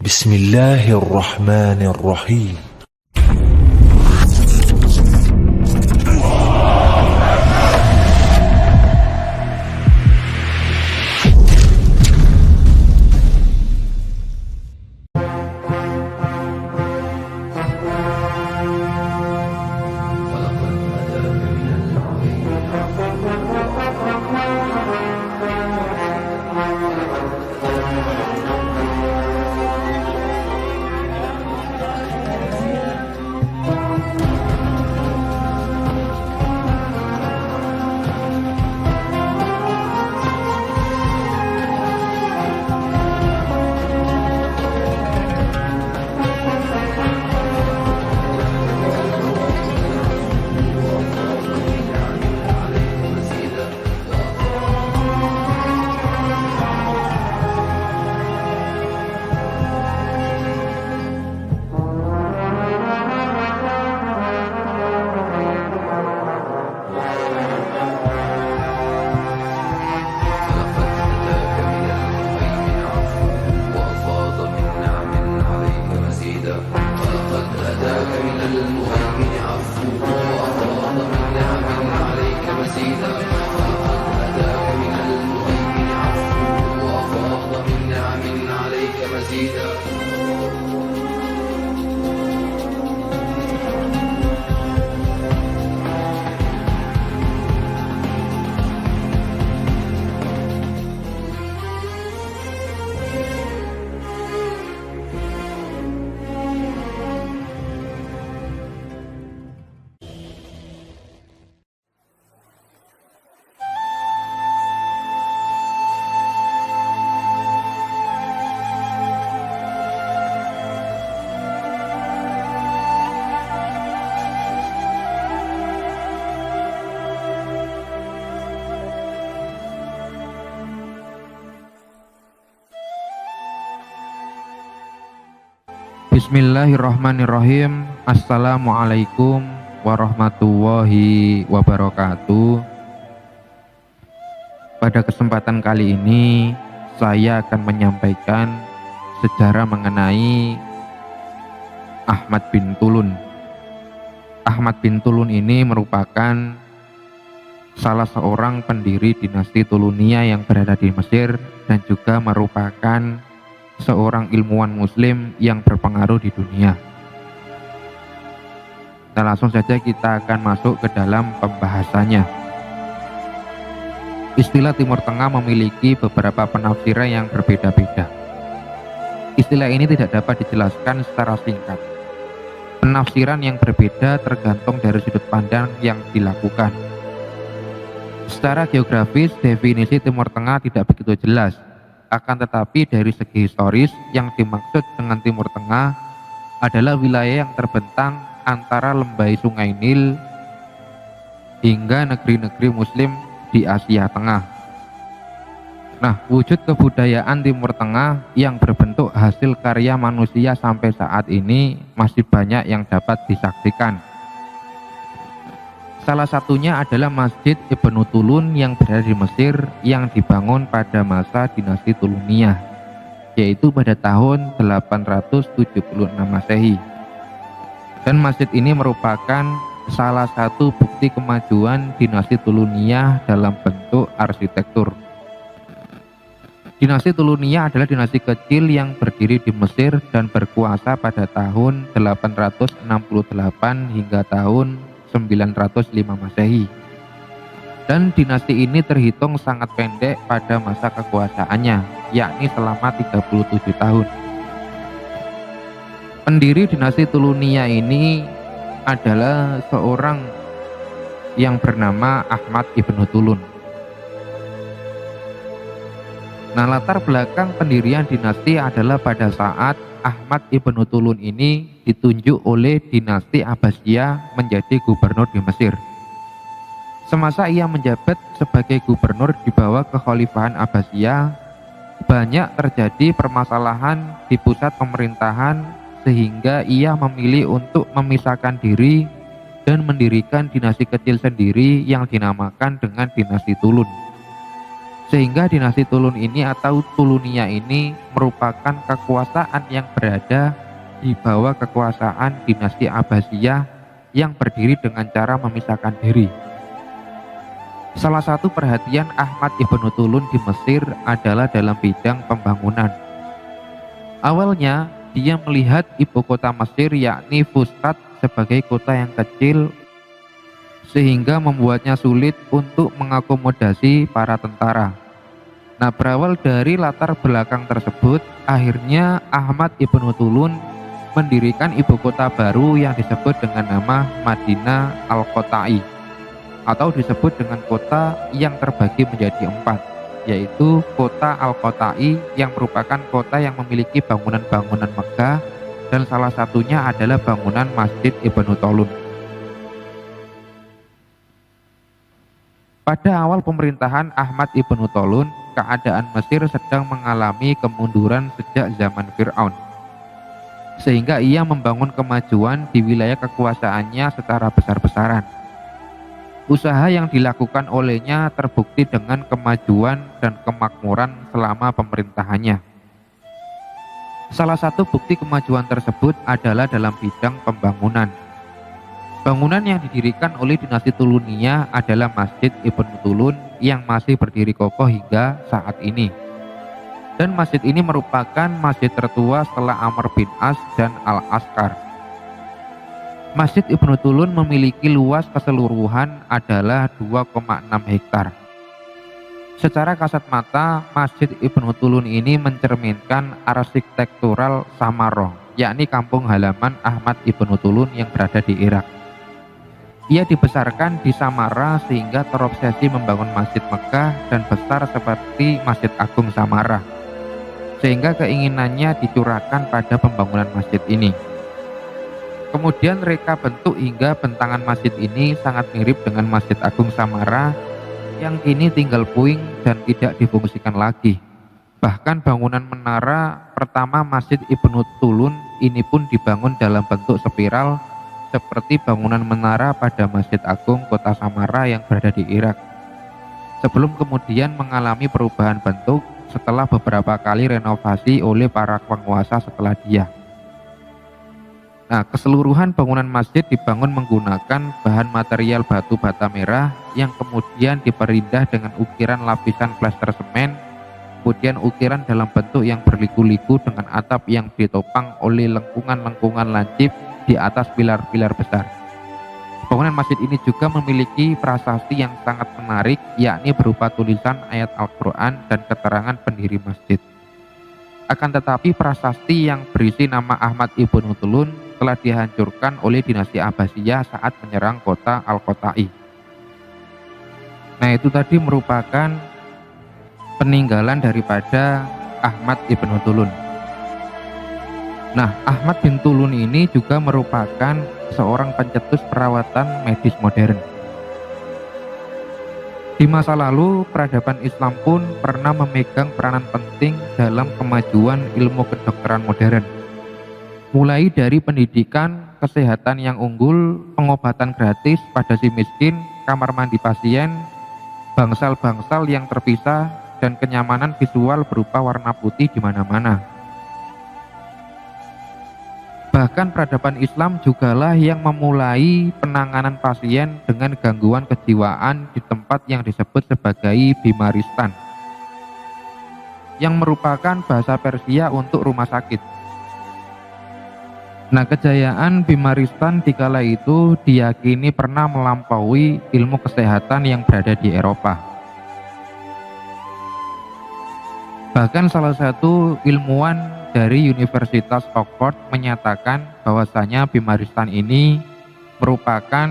بسم الله الرحمن الرحيم. Bismillahirrahmanirrahim. Assalamualaikum warahmatullahi wabarakatuh. Pada kesempatan kali ini saya akan menyampaikan sejarah mengenai Ahmad bin Tulun. Ahmad bin Tulun ini merupakan salah seorang pendiri dinasti Tuluniyah yang berada di Mesir dan juga merupakan seorang ilmuwan muslim yang berpengaruh di dunia. Nah, langsung saja kita akan masuk ke dalam pembahasannya. Istilah Timur Tengah memiliki beberapa penafsiran yang berbeda-beda. Istilah ini tidak dapat dijelaskan secara singkat. Penafsiran yang berbeda tergantung dari sudut pandang yang dilakukan. Secara geografis, definisi Timur Tengah tidak begitu jelas. Akan tetapi dari segi historis, yang dimaksud dengan Timur Tengah adalah wilayah yang terbentang antara lembai Sungai Nil hingga negeri-negeri Muslim di Asia Tengah. Nah, wujud kebudayaan Timur Tengah yang berbentuk hasil karya manusia sampai saat ini masih banyak yang dapat disaksikan. Salah satunya adalah Masjid Ibnu Tulun yang berada di Mesir yang dibangun pada masa dinasti Tuluniyah, yaitu pada tahun 876 Masehi. Dan masjid ini merupakan salah satu bukti kemajuan dinasti Tuluniyah dalam bentuk arsitektur. Dinasti Tuluniyah adalah dinasti kecil yang berdiri di Mesir dan berkuasa pada tahun 868 hingga tahun 905 Masehi. Dan dinasti ini terhitung sangat pendek pada masa kekuasaannya, yakni selama 37 tahun. Pendiri dinasti Tuluniyah ini adalah seorang yang bernama Ahmad Ibnu Tulun. Nah, latar belakang pendirian dinasti adalah pada saat Ahmad Ibnu Tulun ini ditunjuk oleh dinasti Abbasiyah menjadi gubernur di Mesir. Semasa ia menjabat sebagai gubernur di bawah kekhalifahan Abbasiyah, banyak terjadi permasalahan di pusat pemerintahan sehingga ia memilih untuk memisahkan diri dan mendirikan dinasti kecil sendiri yang dinamakan dengan dinasti Tulun. Sehingga dinasti Tulun ini atau Tulunia ini merupakan kekuasaan yang berada di bawah kekuasaan dinasti Abbasiyah yang berdiri dengan cara memisahkan diri. Salah satu perhatian Ahmad Ibnu Tulun di Mesir adalah dalam bidang pembangunan. Awalnya dia melihat ibu kota Mesir yakni Fustat sebagai kota yang kecil sehingga membuatnya sulit untuk mengakomodasi para tentara. Nah, berawal dari latar belakang tersebut, akhirnya Ahmad Ibnu Tulun mendirikan ibu kota baru yang disebut dengan nama Madinah Al-Qotai, atau disebut dengan kota yang terbagi menjadi 4, yaitu kota Al-Qotai yang merupakan kota yang memiliki bangunan-bangunan megah, dan salah satunya adalah bangunan Masjid Ibnu Tulun. Pada awal pemerintahan Ahmad Ibnu Tulun, keadaan Mesir sedang mengalami kemunduran sejak zaman Fir'aun, sehingga ia membangun kemajuan di wilayah kekuasaannya secara besar-besaran. Usaha yang dilakukan olehnya terbukti dengan kemajuan dan kemakmuran selama pemerintahannya. Salah satu bukti kemajuan tersebut adalah dalam bidang pembangunan. Bangunan yang didirikan oleh dinasti Tulunia adalah Masjid Ibnu Tulun yang masih berdiri kokoh hingga saat ini. Dan masjid ini merupakan masjid tertua setelah Amr bin As dan Al-Askar. Masjid Ibnu Tulun memiliki luas keseluruhan adalah 2,6 hektar. Secara kasat mata, Masjid Ibnu Tulun ini mencerminkan arsitektural Samarra, yakni kampung halaman Ahmad Ibnu Tulun yang berada di Irak. Ia dibesarkan di Samarra sehingga terobsesi membangun masjid megah dan besar seperti Masjid Agung Samarra, sehingga keinginannya dicurahkan pada pembangunan masjid ini. Kemudian reka bentuk hingga bentangan masjid ini sangat mirip dengan Masjid Agung Samarra yang kini tinggal puing dan tidak difungsikan lagi. Bahkan bangunan menara pertama Masjid Ibnu Tulun ini pun dibangun dalam bentuk spiral seperti bangunan menara pada Masjid Agung Kota Samarra yang berada di Irak, sebelum kemudian mengalami perubahan bentuk setelah beberapa kali renovasi oleh para penguasa setelah dia. Nah, keseluruhan bangunan masjid dibangun menggunakan bahan material batu bata merah yang kemudian diperindah dengan ukiran lapisan plester semen, kemudian ukiran dalam bentuk yang berliku-liku dengan atap yang ditopang oleh lengkungan-lengkungan lancip di atas pilar-pilar besar. Bangunan masjid ini juga memiliki prasasti yang sangat menarik, yakni berupa tulisan ayat Al-Quran dan keterangan pendiri masjid. Akan tetapi prasasti yang berisi nama Ahmad Ibnu Tulun telah dihancurkan oleh dinasti Abbasiyah saat menyerang kota Al-Qotai. Nah, itu tadi merupakan peninggalan daripada Ahmad Ibnu Tulun. Nah, Ahmad bin Tulun ini juga merupakan seorang pencetus perawatan medis modern. Di masa lalu, peradaban Islam pun pernah memegang peranan penting dalam kemajuan ilmu kedokteran modern. Mulai dari pendidikan, kesehatan yang unggul, pengobatan gratis pada si miskin, kamar mandi pasien, bangsal-bangsal yang terpisah, dan kenyamanan visual berupa warna putih di mana-mana. Bahkan peradaban Islam jugalah yang memulai penanganan pasien dengan gangguan kejiwaan di tempat yang disebut sebagai Bimaristan, yang merupakan bahasa Persia untuk rumah sakit. Nah, kejayaan Bimaristan di kala itu diyakini pernah melampaui ilmu kesehatan yang berada di Eropa. Bahkan salah satu ilmuwan dari Universitas Oxford menyatakan bahwasanya Bimaristan ini merupakan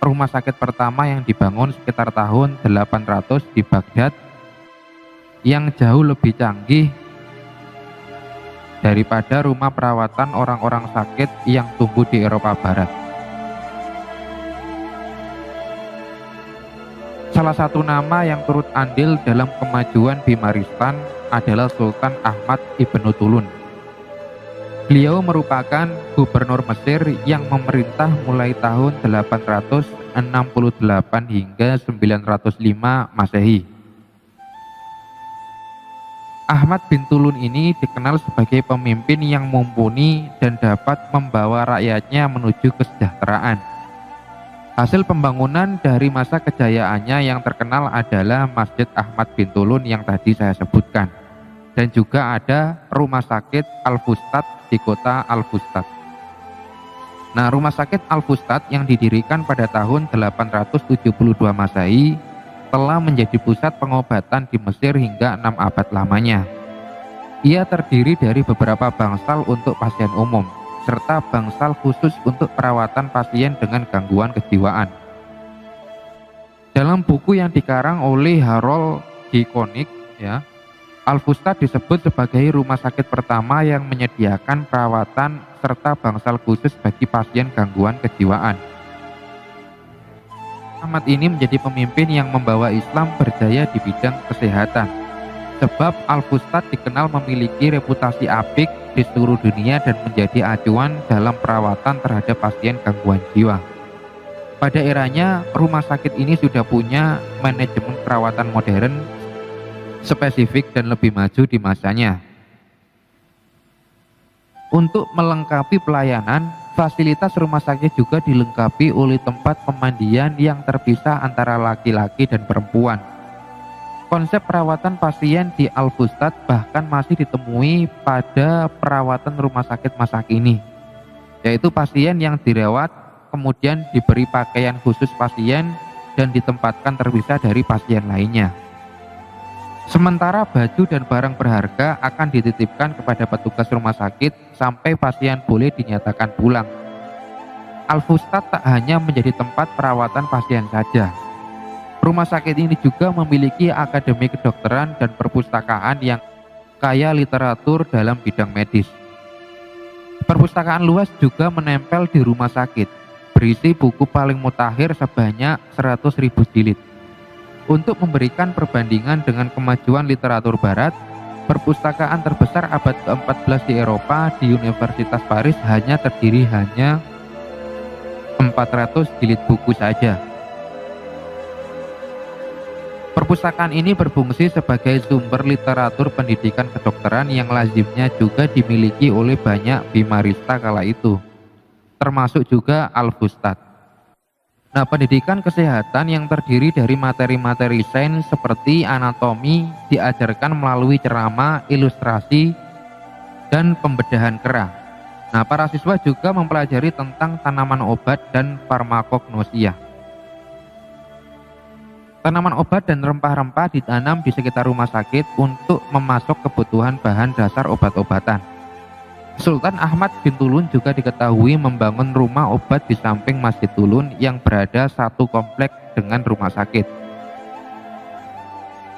rumah sakit pertama yang dibangun sekitar tahun 800 di Baghdad, yang jauh lebih canggih daripada rumah perawatan orang-orang sakit yang tumbuh di Eropa Barat. Salah satu nama yang turut andil dalam kemajuan Bimaristan adalah Sultan Ahmad Ibnu Tulun. Beliau merupakan gubernur Mesir yang memerintah mulai tahun 868 hingga 905 Masehi. Ahmad bin Tulun ini dikenal sebagai pemimpin yang mumpuni dan dapat membawa rakyatnya menuju kesejahteraan. Hasil pembangunan dari masa kejayaannya yang terkenal adalah Masjid Ahmad bin Tulun yang tadi saya sebutkan. Dan juga ada Rumah Sakit Al-Fustat di kota Al-Fustat. Nah, Rumah Sakit Al-Fustat yang didirikan pada tahun 872 Masehi telah menjadi pusat pengobatan di Mesir hingga 6 abad lamanya. Ia terdiri dari beberapa bangsal untuk pasien umum, serta bangsal khusus untuk perawatan pasien dengan gangguan kejiwaan. Dalam buku yang dikarang oleh Harold G. Koenig, Al-Fustat disebut sebagai rumah sakit pertama yang menyediakan perawatan serta bangsal khusus bagi pasien gangguan kejiwaan. Ahmad ini menjadi pemimpin yang membawa Islam berjaya di bidang kesehatan, sebab Al-Fustat dikenal memiliki reputasi apik di seluruh dunia dan menjadi acuan dalam perawatan terhadap pasien gangguan jiwa. Pada eranya, rumah sakit ini sudah punya manajemen perawatan modern, spesifik dan lebih maju di masanya. Untuk melengkapi pelayanan, fasilitas rumah sakit juga dilengkapi oleh tempat pemandian yang terpisah antara laki-laki dan perempuan. Konsep perawatan pasien di Al-Fustat bahkan masih ditemui pada perawatan rumah sakit masa kini, yaitu pasien yang dirawat kemudian diberi pakaian khusus pasien dan ditempatkan terpisah dari pasien lainnya. Sementara baju dan barang berharga akan dititipkan kepada petugas rumah sakit sampai pasien boleh dinyatakan pulang. Al-Fustat tak hanya menjadi tempat perawatan pasien saja. Rumah sakit ini juga memiliki akademi kedokteran dan perpustakaan yang kaya literatur dalam bidang medis. Perpustakaan luas juga menempel di rumah sakit, berisi buku paling mutakhir sebanyak 100.000 jilid. Untuk memberikan perbandingan dengan kemajuan literatur barat, perpustakaan terbesar abad ke-14 di Eropa di Universitas Paris terdiri hanya 400 jilid buku saja. Perpustakaan ini berfungsi sebagai sumber literatur pendidikan kedokteran yang lazimnya juga dimiliki oleh banyak bimarista kala itu, termasuk juga Al-Fustat. Nah, pendidikan kesehatan yang terdiri dari materi-materi sains seperti anatomi diajarkan melalui ceramah, ilustrasi, dan pembedahan kera. Nah, para siswa juga mempelajari tentang tanaman obat dan farmakognosia. Tanaman obat dan rempah-rempah ditanam di sekitar rumah sakit untuk memasok kebutuhan bahan dasar obat-obatan. Sultan Ahmad bin Tulun juga diketahui membangun rumah obat di samping Masjid Tulun yang berada satu komplek dengan rumah sakit.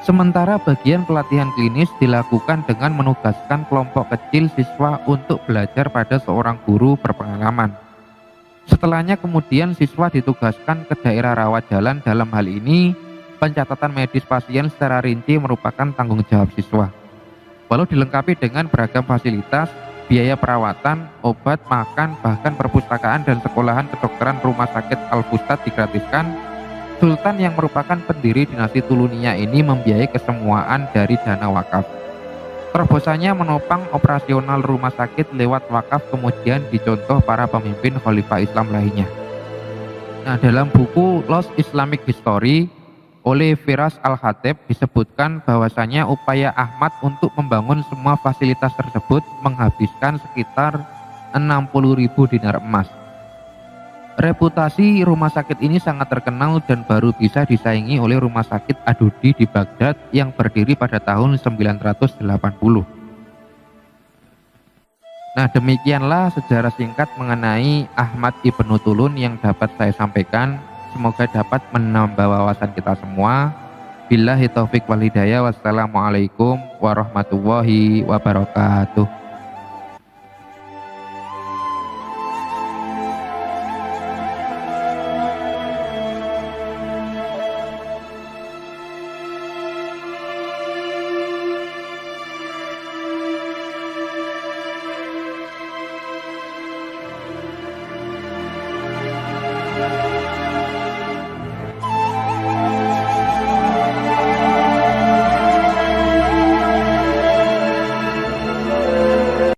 Sementara bagian pelatihan klinis dilakukan dengan menugaskan kelompok kecil siswa untuk belajar pada seorang guru berpengalaman. Setelahnya kemudian siswa ditugaskan ke daerah rawat jalan. Dalam hal ini, pencatatan medis pasien secara rinci merupakan tanggung jawab siswa. Walau dilengkapi dengan beragam fasilitas, biaya perawatan, obat, makan, bahkan perpustakaan dan sekolahan kedokteran rumah sakit Al-Fustat digratiskan, Sultan yang merupakan pendiri dinasti Tulunia ini membiayai kesemuaan dari dana wakaf. Terobosannya menopang operasional rumah sakit lewat wakaf kemudian dicontoh para pemimpin khalifah Islam lainnya. Nah, dalam buku Lost Islamic History oleh Firas Al-Khatib disebutkan bahwasanya upaya Ahmad untuk membangun semua fasilitas tersebut menghabiskan sekitar 60.000 dinar emas. Reputasi rumah sakit ini sangat terkenal dan baru bisa disaingi oleh rumah sakit Adudi di Baghdad yang berdiri pada tahun 980. Nah, demikianlah sejarah singkat mengenai Ahmad Ibnu Tulun yang dapat saya sampaikan. Semoga dapat menambah wawasan kita semua. Billahi taufik wal hidayah. Wassalamualaikum warahmatullahi wabarakatuh.